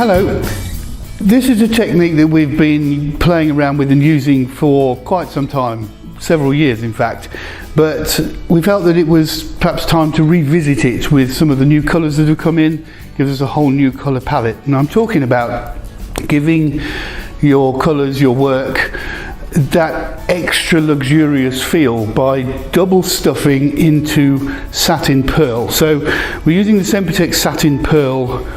Hello. This is a technique that we've been playing around with and using for quite some time, several years in fact, but we felt that it was perhaps time to revisit it with some of the new colours that have come in, gives us a whole new colour palette. And I'm talking about giving your colours, your work, that extra luxurious feel by double stuffing into satin pearl. So we're using the Sempertex Satin Pearl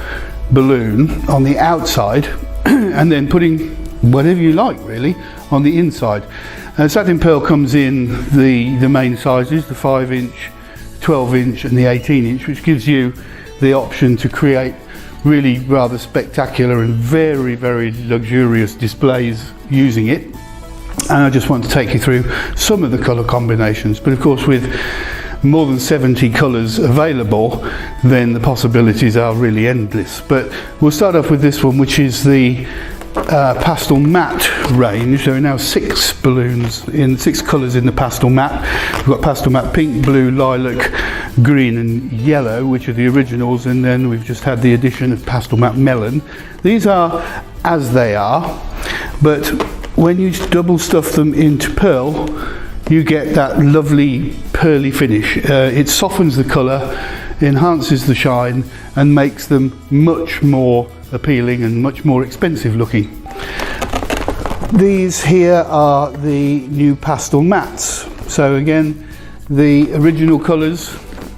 balloon on the outside and then putting whatever you like really on the inside. Satin Pearl comes in the main sizes, the 5-inch, 12-inch and the 18-inch, which gives you the option to create really rather spectacular and very, very luxurious displays using it. And I just want to take you through some of the colour combinations, but of course with more than 70 colours available, then the possibilities are really endless. But we'll start off with this one, which is the pastel matte range. There are now 6 balloons in 6 colours in the pastel matte. We've got pastel matte pink, blue, lilac, green and yellow, which are the originals, and then we've just had the addition of pastel matte melon. These are as they are, but when you double stuff them into pearl, you get that lovely pearly finish. It softens the colour, enhances the shine and makes them much more appealing and much more expensive looking. These here are the new pastel mattes. So again, the original colours,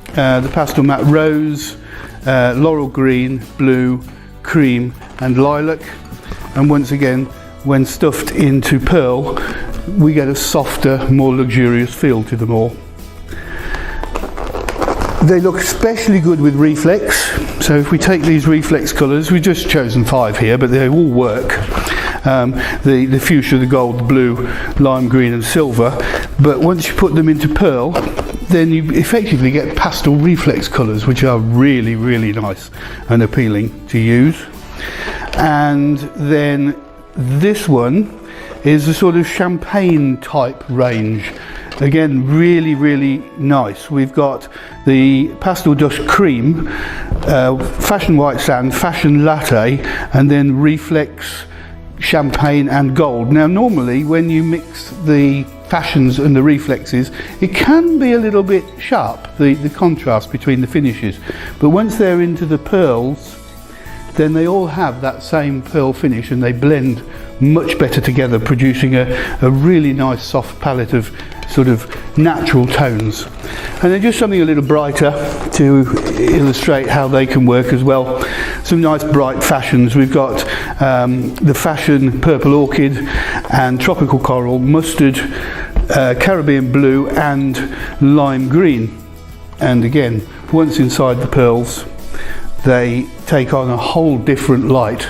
the pastel matte rose, laurel green, blue, cream and lilac. And once again, when stuffed into pearl, we get a softer, more luxurious feel to them all. They look especially good with reflex. So if we take these reflex colours, we've just chosen 5 here, but they all work. The fuchsia, the gold, the blue, lime green and silver. But once you put them into pearl, then you effectively get pastel reflex colours, which are really, really nice and appealing to use. And then this one is a sort of champagne type range. Again, really, really nice. We've got the pastel dust cream, fashion white sand, fashion latte, and then reflex champagne and gold. Now normally when you mix the fashions and the reflexes, it can be a little bit sharp, the contrast between the finishes, but once they're into the pearls, then they all have that same pearl finish and they blend much better together, producing a really nice soft palette of sort of natural tones. And then just something a little brighter to illustrate how they can work as well. Some nice bright fashions. We've got the fashion purple orchid and tropical coral, mustard, Caribbean blue and lime green. And again, once inside the pearls, they take on a whole different light